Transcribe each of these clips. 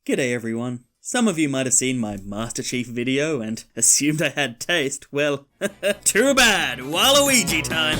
G'day everyone. Some of you might have seen my Master Chief video and assumed I had taste. Well, too bad! Waluigi time!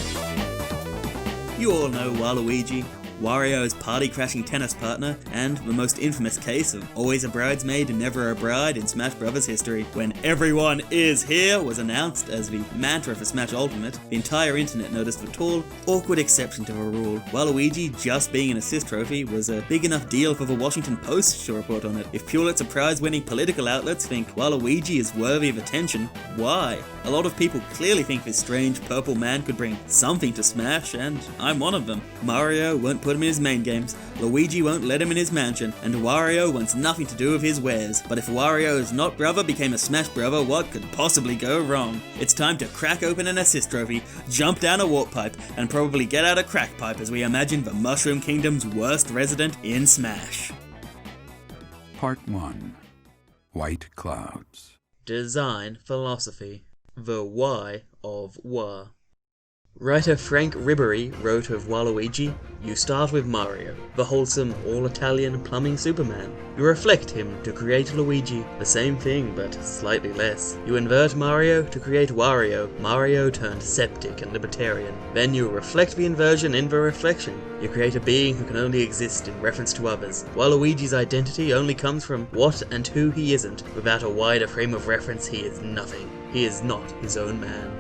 You all know Waluigi, Wario's party-crashing tennis partner, and the most infamous case of always a bridesmaid and never a bride in Smash Bros. History. When "Everyone is here" was announced as the mantra for Smash Ultimate, the entire internet noticed the tall, awkward exception to the rule. Waluigi just being an assist trophy was a big enough deal for the Washington Post to report on it. If Pulitzer Prize-winning political outlets think Waluigi is worthy of attention, why? A lot of people clearly think this strange purple man could bring something to Smash, and I'm one of them. Mario won't put him in his main games, Luigi won't let him in his mansion, and Wario wants nothing to do with his wares. But if Wario's not brother became a Smash brother, what could possibly go wrong? It's time to crack open an assist trophy, jump down a warp pipe, and probably get out a crack pipe as we imagine the Mushroom Kingdom's worst resident in Smash. Part 1. White Clouds. Design Philosophy. The Why of Wa. Writer Frank Ribery wrote of Waluigi, "You start with Mario, the wholesome, all-Italian plumbing Superman. You reflect him to create Luigi, the same thing but slightly less. You invert Mario to create Wario, Mario turned septic and libertarian. Then you reflect the inversion in the reflection. You create a being who can only exist in reference to others. Waluigi's identity only comes from what and who he isn't. Without a wider frame of reference, he is nothing. He is not his own man."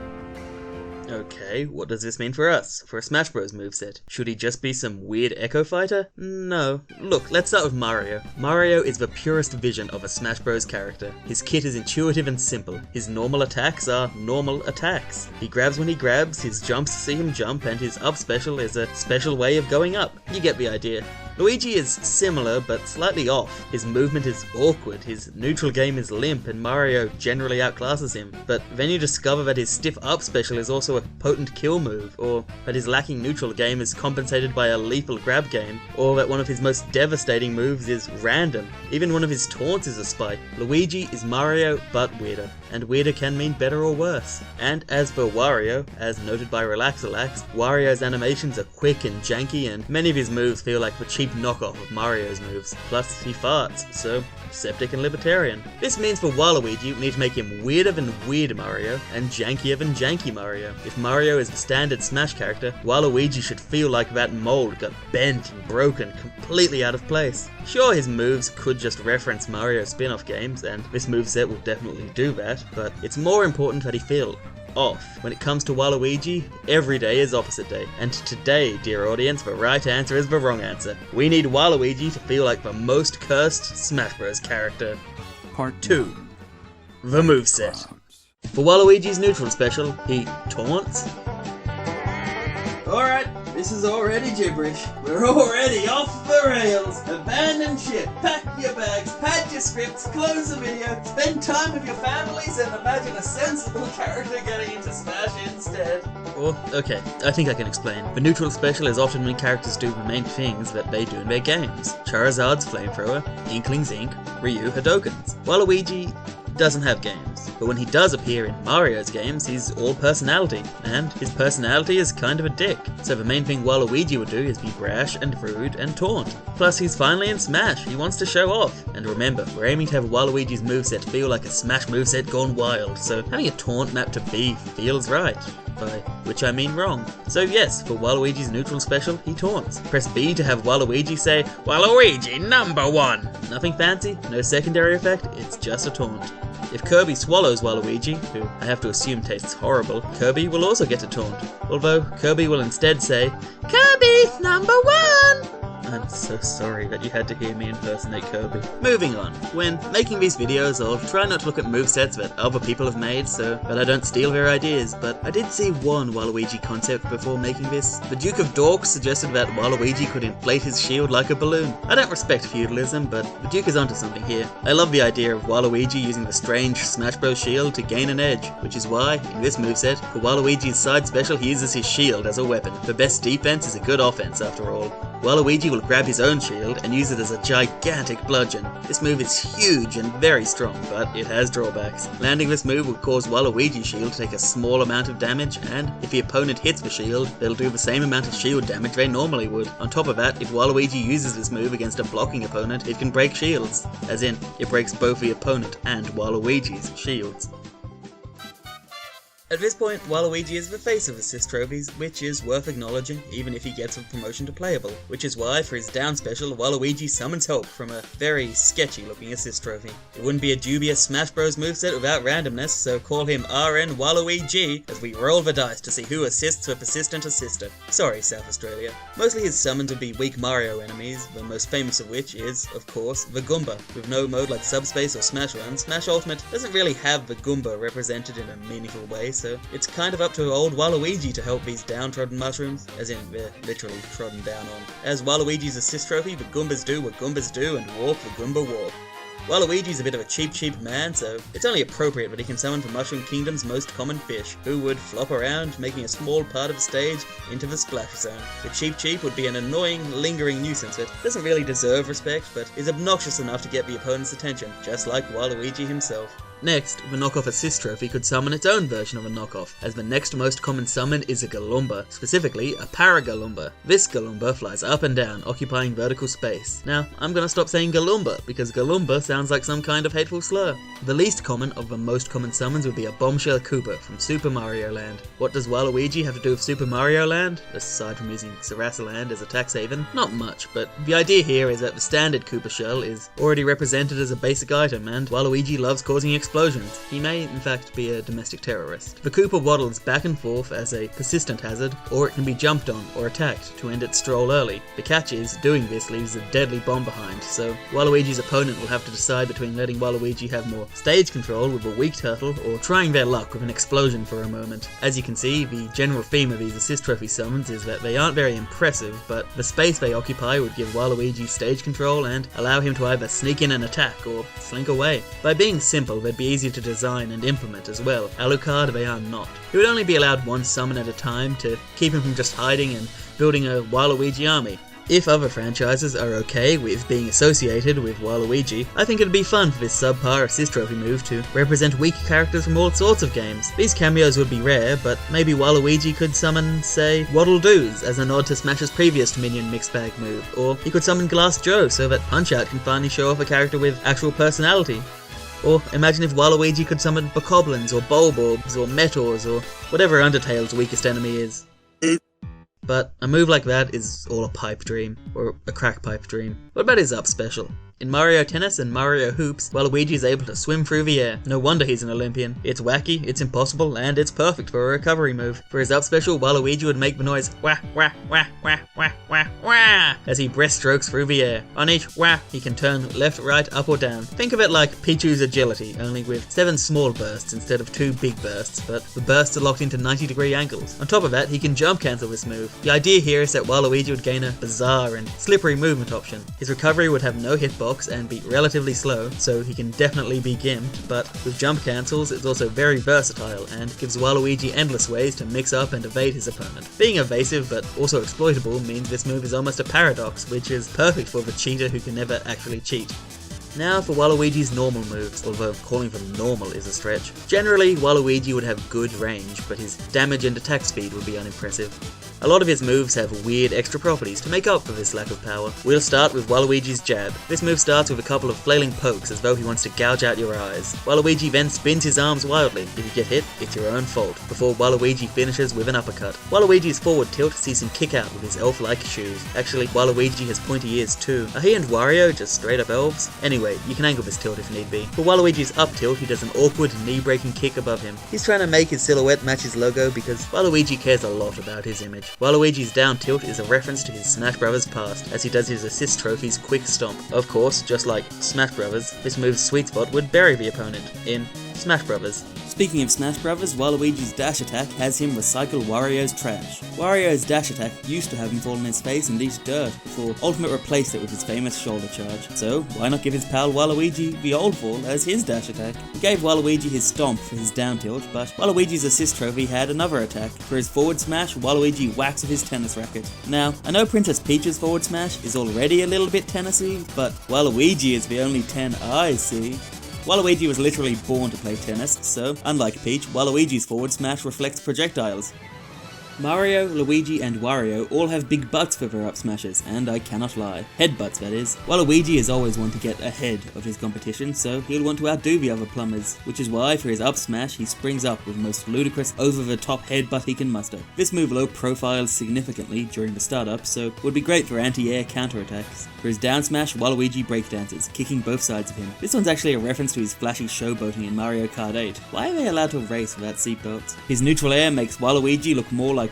Okay, what does this mean for us? For a Smash Bros. Moveset? Should he just be some weird Echo Fighter? No. Look, let's start with Mario. Mario is the purest vision of a Smash Bros. Character. His kit is intuitive and simple. His normal attacks are normal attacks. He grabs when he grabs, his jumps see him jump, and his up special is a special way of going up. You get the idea. Luigi is similar, but slightly off. His movement is awkward, his neutral game is limp, and Mario generally outclasses him. But then you discover that his stiff up special is also a potent kill move, or that his lacking neutral game is compensated by a lethal grab game, or that one of his most devastating moves is random. Even one of his taunts is a spike. Luigi is Mario, but weirder. And weirder can mean better or worse. And as for Wario, as noted by Relaxalax, Wario's animations are quick and janky, and many of his moves feel like the cheap knockoff of Mario's moves. Plus, he farts, so septic and libertarian. This means for Waluigi, we need to make him weirder than Weird Mario, and jankier than Janky Mario. If Mario is the standard Smash character, Waluigi should feel like that mold got bent and broken, completely out of place. Sure, his moves could just reference Mario spin-off games, and this moveset will definitely do that, but it's more important that he feel off. When it comes to Waluigi, every day is opposite day. And today, dear audience, the right answer is the wrong answer. We need Waluigi to feel like the most cursed Smash Bros. Character. Part 2. The moveset. For Waluigi's neutral special, he taunts. Alright, this is already gibberish. We're already off the rails. Abandon ship, pack your bags, pad your scripts, close the video, spend time with your families, and imagine a sensible character getting into Smash instead. Well, okay, I think I can explain. The neutral special is often when characters do the main things that they do in their games. Charizard's Flamethrower, Inkling's Ink, Ryu Hadokens. Waluigi doesn't have games, but when he does appear in Mario's games, he's all personality, and his personality is kind of a dick. So the main thing Waluigi would do is be brash and rude and taunt. Plus he's finally in Smash, he wants to show off. And remember, we're aiming to have Waluigi's moveset feel like a Smash moveset gone wild, so having a taunt map to B feels right. By which I mean wrong. So yes, for Waluigi's neutral special, he taunts. Press B to have Waluigi say, "Waluigi #1! Nothing fancy, no secondary effect, it's just a taunt. If Kirby swallows Waluigi, who I have to assume tastes horrible, Kirby will also get a taunt. Although, Kirby will instead say, "Kirby #1! I'm so sorry that you had to hear me impersonate Kirby. Moving on. When making these videos, I'll try not to look at movesets that other people have made so that I don't steal their ideas, but I did see one Waluigi concept before making this. The Duke of Dorks suggested that Waluigi could inflate his shield like a balloon. I don't respect feudalism, but the Duke is onto something here. I love the idea of Waluigi using the strange Smash Bros. Shield to gain an edge, which is why, in this moveset, for Waluigi's side special he uses his shield as a weapon. The best defense is a good offense after all. Waluigi will grab his own shield and use it as a gigantic bludgeon. This move is huge and very strong, but it has drawbacks. Landing this move will cause Waluigi's shield to take a small amount of damage, and if the opponent hits the shield, they'll do the same amount of shield damage they normally would. On top of that, if Waluigi uses this move against a blocking opponent, it can break shields. As in, it breaks both the opponent and Waluigi's shields. At this point, Waluigi is the face of assist trophies, which is worth acknowledging even if he gets a promotion to playable, which is why for his down special, Waluigi summons help from a very sketchy looking assist trophy. It wouldn't be a dubious Smash Bros moveset without randomness, so call him RN Waluigi as we roll the dice to see who assists the persistent assister. Sorry, South Australia. Mostly his summons would be weak Mario enemies, the most famous of which is, of course, the Goomba. With no mode like Subspace or Smash Run, Smash Ultimate doesn't really have the Goomba represented in a meaningful way, so it's kind of up to old Waluigi to help these downtrodden mushrooms, as in they're literally trodden down on. As Waluigi's assist trophy, the Goombas do what Goombas do and walk the Goomba walk. Waluigi's a bit of a cheap man, so it's only appropriate that he can summon the Mushroom Kingdom's most common fish, who would flop around, making a small part of the stage into the splash zone. The Cheep would be an annoying, lingering nuisance that doesn't really deserve respect, but is obnoxious enough to get the opponent's attention, just like Waluigi himself. Next, the knockoff assist trophy could summon its own version of a knockoff, as the next most common summon is a Galumba, specifically a Paragalumba. This Galumba flies up and down, occupying vertical space. Now, I'm gonna stop saying Galumba, because Galumba sounds like some kind of hateful slur. The least common of the most common summons would be a Bombshell Koopa from Super Mario Land. What does Waluigi have to do with Super Mario Land, aside from using Sarasaland as a tax haven? Not much, but the idea here is that the standard Koopa shell is already represented as a basic item, and Waluigi loves causing explosions. He may, in fact, be a domestic terrorist. The Koopa waddles back and forth as a persistent hazard, or it can be jumped on or attacked to end its stroll early. The catch is, doing this leaves a deadly bomb behind, so Waluigi's opponent will have to decide between letting Waluigi have more stage control with a weak turtle, or trying their luck with an explosion for a moment. As you can see, the general theme of these assist trophy summons is that they aren't very impressive, but the space they occupy would give Waluigi stage control and allow him to either sneak in and attack or slink away. By being simple, they'd be easy to design and implement as well. Alucard, they are not. He would only be allowed one summon at a time to keep him from just hiding and building a Waluigi army. If other franchises are okay with being associated with Waluigi, I think it'd be fun for this subpar assist trophy move to represent weak characters from all sorts of games. These cameos would be rare, but maybe Waluigi could summon, say, Waddle-Doos as a nod to Smash's previous minion mixed bag move, or he could summon Glass Joe so that Punch-Out can finally show off a character with actual personality. Or imagine if Waluigi could summon Bokoblins or Bulborbs or Metors or whatever Undertale's weakest enemy is. But a move like that is all a pipe dream, or a crack pipe dream. What about his up special? In Mario Tennis and Mario Hoops, Waluigi is able to swim through the air. No wonder he's an Olympian. It's wacky, it's impossible, and it's perfect for a recovery move. For his up special, Waluigi would make the noise wah wah wah wah wah wah wah as he breaststrokes through the air. On each wah, he can turn left, right, up or down. Think of it like Pichu's agility, only with 7 small bursts instead of 2 big bursts, but the bursts are locked into 90-degree angles. On top of that, he can jump cancel this move. The idea here is that Waluigi would gain a bizarre and slippery movement option. His recovery would have no hitbox and be relatively slow, so he can definitely be gimped, but with jump cancels it's also very versatile and gives Waluigi endless ways to mix up and evade his opponent. Being evasive but also exploitable means this move is almost a paradox, which is perfect for the cheater who can never actually cheat. Now for Waluigi's normal moves, although calling them normal is a stretch. Generally, Waluigi would have good range, but his damage and attack speed would be unimpressive. A lot of his moves have weird extra properties to make up for this lack of power. We'll start with Waluigi's jab. This move starts with a couple of flailing pokes as though he wants to gouge out your eyes. Waluigi then spins his arms wildly. If you get hit, it's your own fault, before Waluigi finishes with an uppercut. Waluigi's forward tilt sees him kick out with his elf-like shoes. Actually, Waluigi has pointy ears too. Are he and Wario just straight up elves? Anyway, you can angle this tilt if need be. For Waluigi's up tilt, he does an awkward knee-breaking kick above him. He's trying to make his silhouette match his logo because Waluigi cares a lot about his image. Waluigi's down tilt is a reference to his Smash Bros. Past, as he does his assist trophy's quick stomp. Of course, just like Smash Bros., this move's sweet spot would bury the opponent in Smash Bros. Speaking of Smash Brothers, Waluigi's dash attack has him recycle Wario's trash. Wario's dash attack used to have him fall on his face and eat dirt, before Ultimate replaced it with his famous shoulder charge. So why not give his pal Waluigi the old fall as his dash attack? He gave Waluigi his stomp for his down tilt, but Waluigi's assist trophy had another attack. For his forward smash, Waluigi whacks with his tennis racket. Now, I know Princess Peach's forward smash is already a little bit tennis-y, but Waluigi is the only 10 I see. Waluigi was literally born to play tennis, so, unlike Peach, Waluigi's forward smash reflects projectiles. Mario, Luigi, and Wario all have big butts for their up smashes, and I cannot lie. Headbutts, that is. Waluigi is always one to get ahead of his competition, so he'll want to outdo the other plumbers, which is why for his up smash he springs up with the most ludicrous over-the-top headbutt he can muster. This move low profiles significantly during the startup, so would be great for anti-air counterattacks. For his down smash, Waluigi breakdances, kicking both sides of him. This one's actually a reference to his flashy showboating in Mario Kart 8. Why are they allowed to race without seatbelts? His neutral air makes Waluigi look more like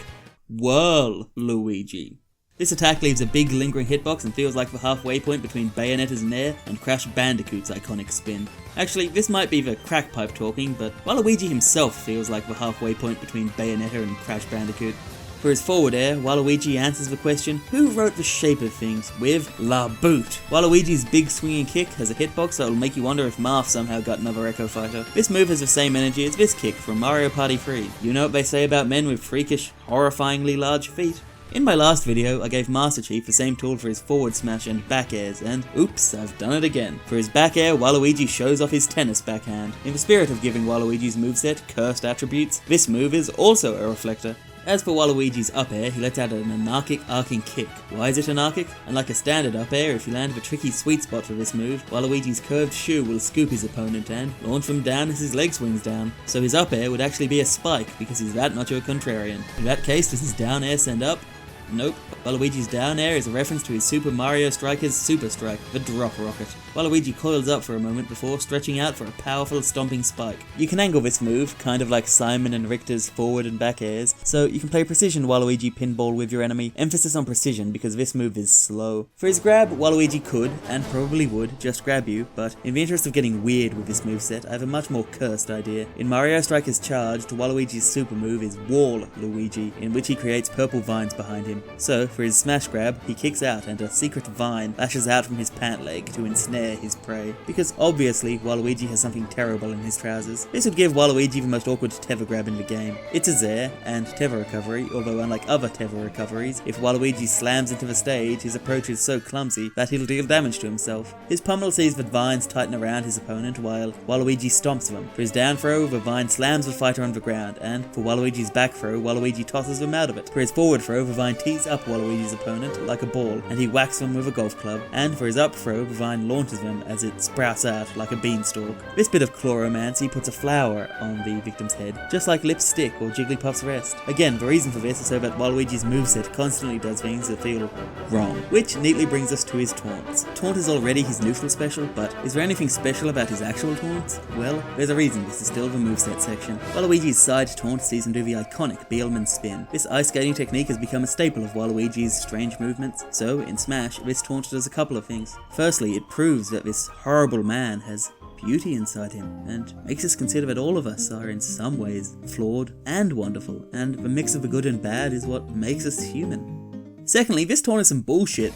Waluigi. This attack leaves a big lingering hitbox and feels like the halfway point between Bayonetta's Nair and Crash Bandicoot's iconic spin. Actually, this might be the crack pipe talking, but Waluigi himself feels like the halfway point between Bayonetta and Crash Bandicoot. For his forward air, Waluigi answers the question, who wrote the shape of things, with La Boot. Waluigi's big swinging kick has a hitbox that will make you wonder if Marth somehow got another Echo Fighter. This move has the same energy as this kick from Mario Party 3. You know what they say about men with freakish, horrifyingly large feet? In my last video, I gave Master Chief the same tool for his forward smash and back airs, and oops, I've done it again. For his back air, Waluigi shows off his tennis backhand. In the spirit of giving Waluigi's moveset cursed attributes, this move is also a reflector. As for Waluigi's up air, he lets out an anarchic arcing kick. Why is it anarchic? Unlike a standard up air, if you land the tricky sweet spot for this move, Waluigi's curved shoe will scoop his opponent and launch him down as his leg swings down. So his up air would actually be a spike, because he's that much of a contrarian. In that case, does his down air send up? Nope. Waluigi's down air is a reference to his Super Mario Strikers Super Strike, the drop rocket. Waluigi coils up for a moment before stretching out for a powerful stomping spike. You can angle this move, kind of like Simon and Richter's forward and back airs, so you can play precision Waluigi pinball with your enemy, emphasis on precision because this move is slow. For his grab, Waluigi could, and probably would, just grab you, but in the interest of getting weird with this moveset, I have a much more cursed idea. In Mario Strikers Charged, Waluigi's super move is Wall Luigi, in which he creates purple vines behind him. So, for his smash grab, he kicks out and a secret vine lashes out from his pant leg to ensnare his prey. Because obviously, Waluigi has something terrible in his trousers. This would give Waluigi the most awkward tether grab in the game. It's a Zair and tether recovery, although unlike other tether recoveries, if Waluigi slams into the stage, his approach is so clumsy that he'll deal damage to himself. His pummel sees the vines tighten around his opponent while Waluigi stomps them. For his down throw, the vine slams the fighter on the ground, and for Waluigi's back throw, Waluigi tosses them out of it. For his forward throw, the vine tees up Waluigi's opponent like a ball, and he whacks them with a golf club, and for his up throw, the vine launches them as it sprouts out like a beanstalk. This bit of chloromancy puts a flower on the victim's head, just like Lipstick or Jigglypuff's rest. Again, the reason for this is so that Waluigi's moveset constantly does things that feel wrong, which neatly brings us to his taunts. Taunt is already his neutral special, but is there anything special about his actual taunts? Well, there's a reason this is still the moveset section. Waluigi's side taunt sees him do the iconic Beelman spin. This ice skating technique has become a staple of Waluigi's strange movements, so in Smash, this taunt does a couple of things. Firstly, it proves that this horrible man has beauty inside him, and makes us consider that all of us are in some ways flawed and wonderful, and the mix of the good and bad is what makes us human. Secondly, this taunt is some bullshit.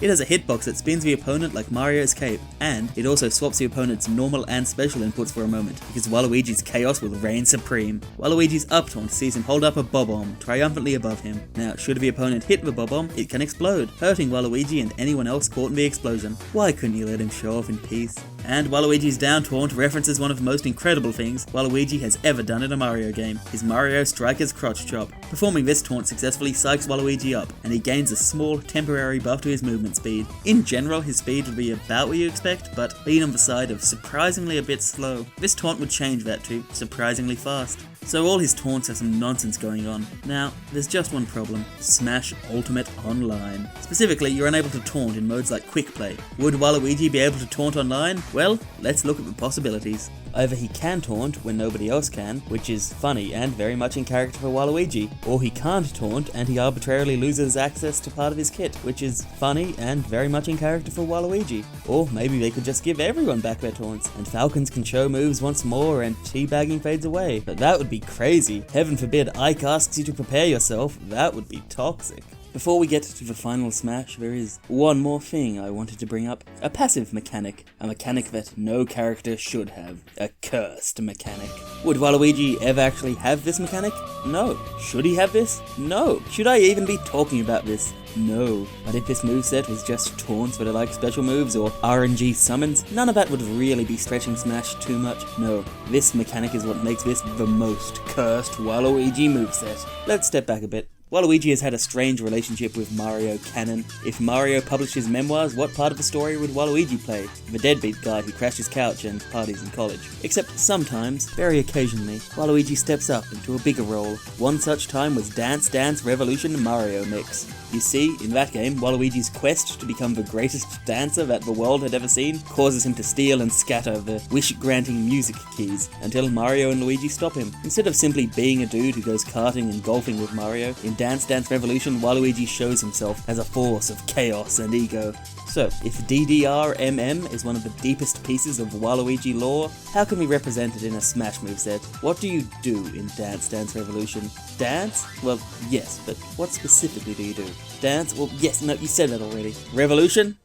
It has a hitbox that spins the opponent like Mario's cape, and it also swaps the opponent's normal and special inputs for a moment, because Waluigi's chaos will reign supreme. Waluigi's up taunt sees him hold up a bob-omb triumphantly above him. Now, should the opponent hit the bob-omb, it can explode, hurting Waluigi and anyone else caught in the explosion. Why couldn't you let him show off in peace? And Waluigi's down taunt references one of the most incredible things Waluigi has ever done in a Mario game, his Mario Striker's crotch chop. Performing this taunt successfully psychs Waluigi up, and he gains a small temporary buff to his movement speed. In general, his speed would be about what you expect, but being on the side of surprisingly a bit slow. This taunt would change that to surprisingly fast. So all his taunts have some nonsense going on. Now, there's just one problem: Smash Ultimate Online. Specifically, you're unable to taunt in modes like Quick Play. Would Waluigi be able to taunt online? Well, let's look at the possibilities. Either he can taunt when nobody else can, which is funny and very much in character for Waluigi, or he can't taunt and he arbitrarily loses access to part of his kit, which is funny and very much in character for Waluigi. Or maybe they could just give everyone back their taunts, and Falcons can show moves once more and teabagging fades away. But that would be crazy. Heaven forbid Ike asks you to prepare yourself, that would be toxic. Before we get to the final smash, there is one more thing I wanted to bring up. A passive mechanic. A mechanic that no character should have. A cursed mechanic. Would Waluigi ever actually have this mechanic? No. Should he have this? No. Should I even be talking about this? No. But if this moveset was just taunts that are like special moves or RNG summons, none of that would really be stretching Smash too much. No. This mechanic is what makes this the most cursed Waluigi moveset. Let's step back a bit. Waluigi has had a strange relationship with Mario canon. If Mario published his memoirs, what part of the story would Waluigi play? The deadbeat guy who crashed his couch and parties in college. Except sometimes, very occasionally, Waluigi steps up into a bigger role. One such time was Dance Dance Revolution Mario Mix. You see, in that game, Waluigi's quest to become the greatest dancer that the world had ever seen causes him to steal and scatter the wish-granting music keys until Mario and Luigi stop him. Instead of simply being a dude who goes karting and golfing with Mario, in Dance Dance Revolution, Waluigi shows himself as a force of chaos and ego. So, if DDRMM is one of the deepest pieces of Waluigi lore, how can we represent it in a Smash moveset? What do you do in Dance Dance Revolution? Dance? Well, yes, but what specifically do you do? Dance? Well, yes, no, you said that already. Revolution?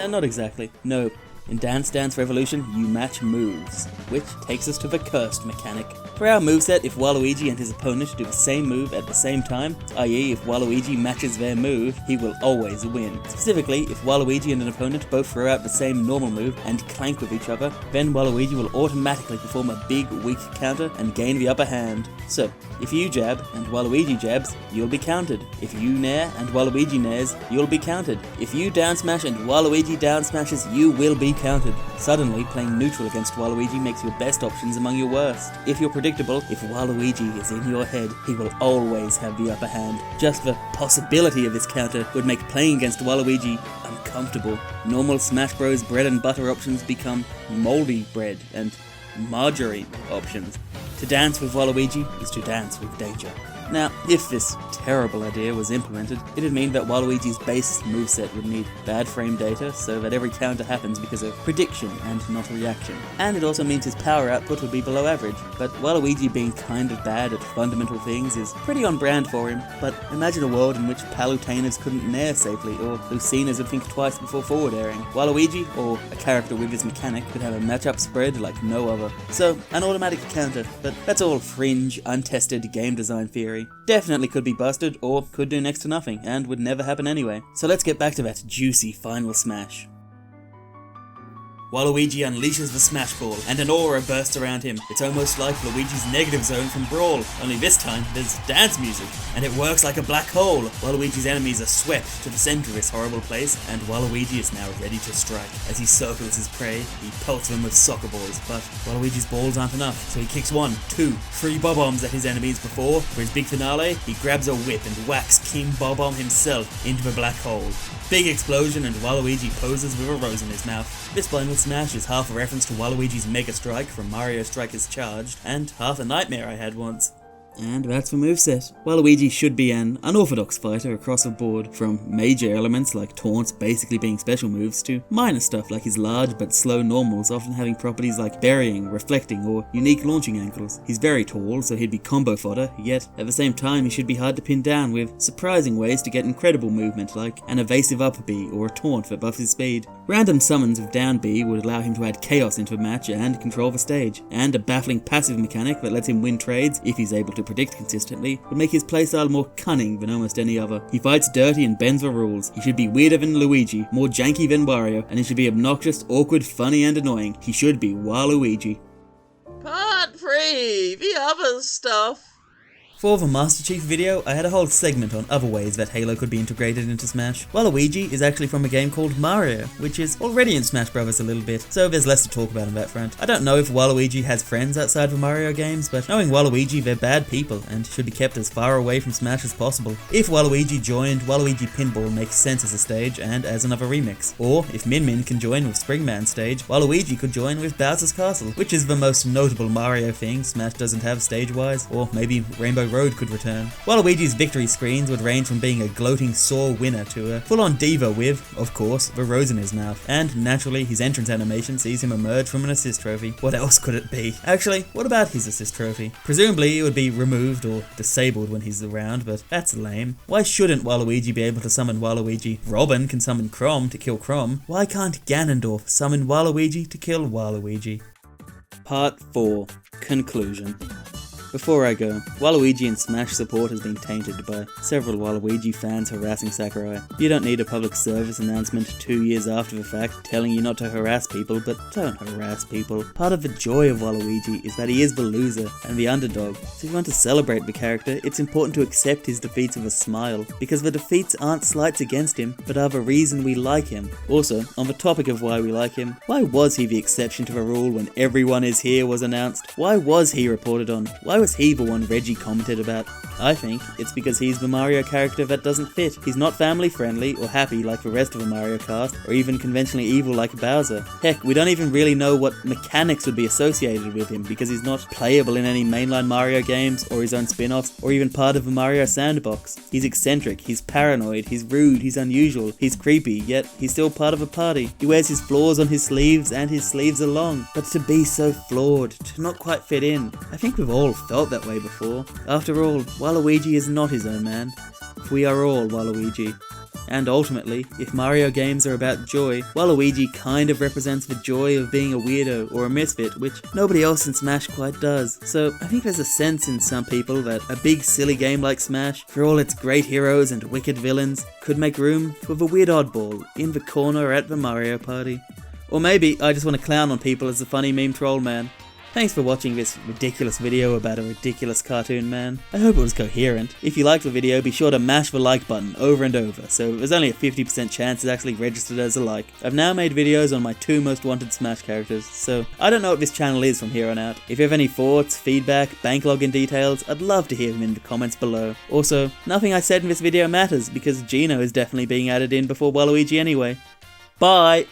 Not exactly. No. In Dance Dance Revolution, you match moves, which takes us to the cursed mechanic. For our moveset, if Waluigi and his opponent do the same move at the same time, i.e. if Waluigi matches their move, he will always win. Specifically, if Waluigi and an opponent both throw out the same normal move and clank with each other, then Waluigi will automatically perform a big weak counter and gain the upper hand. So, if you jab and Waluigi jabs, you'll be countered. If you nair and Waluigi nairs, you'll be countered. If you down smash and Waluigi down smashes, you will be countered. Suddenly, playing neutral against Waluigi makes your best options among your worst. If you're predictable, if Waluigi is in your head, he will always have the upper hand. Just the possibility of this counter would make playing against Waluigi uncomfortable. Normal Smash Bros. Bread and butter options become moldy bread and margarine options. To dance with Waluigi is to dance with danger. Now, if this terrible idea was implemented, it'd mean that Waluigi's base moveset would need bad frame data so that every counter happens because of prediction and not reaction. And it also means his power output would be below average. But Waluigi being kind of bad at fundamental things is pretty on brand for him. But imagine a world in which Palutenas couldn't nair safely, or Lucinas would think twice before forward airing. Waluigi, or a character with his mechanic, could have a matchup spread like no other. So, an automatic counter, but that's all fringe, untested game design theory. Definitely could be busted, or could do next to nothing, and would never happen anyway. So let's get back to that juicy final smash. Waluigi unleashes the Smash Ball, and an aura bursts around him. It's almost like Luigi's negative zone from Brawl, only this time there's dance music, and it works like a black hole. Waluigi's enemies are swept to the center of this horrible place, and Waluigi is now ready to strike. As he circles his prey, he pelts them with soccer balls, but Waluigi's balls aren't enough, so he kicks 1, 2, 3 bob-ombs at his enemies before, for his big finale, he grabs a whip and whacks King Bob-omb himself into the black hole. Big explosion, and Waluigi poses with a rose in his mouth. This final smash is half a reference to Waluigi's Mega Strike from Mario Strikers Charged, and half a nightmare I had once. And that's the moveset. Waluigi should be an unorthodox fighter across the board, from major elements like taunts basically being special moves to minor stuff like his large but slow normals often having properties like burying, reflecting, or unique launching angles. He's very tall, so he'd be combo fodder, yet at the same time he should be hard to pin down with surprising ways to get incredible movement like an evasive up B or a taunt that buffs his speed. Random summons with down B would allow him to add chaos into a match and control the stage, and a baffling passive mechanic that lets him win trades if he's able to predict consistently would make his playstyle more cunning than almost any other. He fights dirty and bends the rules. He should be weirder than Luigi, more janky than Wario, and he should be obnoxious, awkward, funny, and annoying. He should be Waluigi. Part 3! The other stuff! For the Master Chief video, I had a whole segment on other ways that Halo could be integrated into Smash. Waluigi is actually from a game called Mario, which is already in Smash Bros. A little bit, so there's less to talk about on that front. I don't know if Waluigi has friends outside the Mario games, but knowing Waluigi, they're bad people and should be kept as far away from Smash as possible. If Waluigi joined, Waluigi Pinball makes sense as a stage and as another remix. Or, if Min Min can join with Springman's stage, Waluigi could join with Bowser's Castle, which is the most notable Mario thing Smash doesn't have stage-wise, or maybe Rainbow Road could return. Waluigi's victory screens would range from being a gloating sore winner to a full-on diva with, of course, the rose in his mouth. And naturally, his entrance animation sees him emerge from an assist trophy. What else could it be? Actually, what about his assist trophy? Presumably, it would be removed or disabled when he's around, but that's lame. Why shouldn't Waluigi be able to summon Waluigi? Robin can summon Chrom to kill Chrom. Why can't Ganondorf summon Waluigi to kill Waluigi? Part 4. Conclusion. Before I go, Waluigi and Smash support has been tainted by several Waluigi fans harassing Sakurai. You don't need a public service announcement 2 years after the fact telling you not to harass people, but don't harass people. Part of the joy of Waluigi is that he is the loser and the underdog, so if you want to celebrate the character, it's important to accept his defeats with a smile, because the defeats aren't slights against him, but are the reason we like him. Also, on the topic of why we like him, why was he the exception to the rule when Everyone Is Here was announced? Why was he reported on? Why was he the one Reggie commented about? I think it's because he's the Mario character that doesn't fit. He's not family friendly or happy like the rest of the Mario cast, or even conventionally evil like Bowser. Heck, we don't even really know what mechanics would be associated with him because he's not playable in any mainline Mario games or his own spin-offs or even part of the Mario sandbox. He's eccentric, he's paranoid, he's rude, he's unusual, he's creepy, yet he's still part of a party. He wears his flaws on his sleeves and his sleeves are long. But to be so flawed, to not quite fit in, I think we've all felt that way before. After all, Waluigi is not his own man. We are all Waluigi. And ultimately, if Mario games are about joy, Waluigi kind of represents the joy of being a weirdo or a misfit, which nobody else in Smash quite does. So I think there's a sense in some people that a big silly game like Smash, for all its great heroes and wicked villains, could make room for the weird oddball in the corner at the Mario Party. Or maybe I just want to clown on people as a funny meme troll man. Thanks for watching this ridiculous video about a ridiculous cartoon man. I hope it was coherent. If you liked the video, be sure to mash the like button over and over, so there's only a 50% chance it's actually registered as a like. I've now made videos on my 2 most wanted Smash characters, so I don't know what this channel is from here on out. If you have any thoughts, feedback, bank login details, I'd love to hear them in the comments below. Also, nothing I said in this video matters, because Gino is definitely being added in before Waluigi anyway. Bye!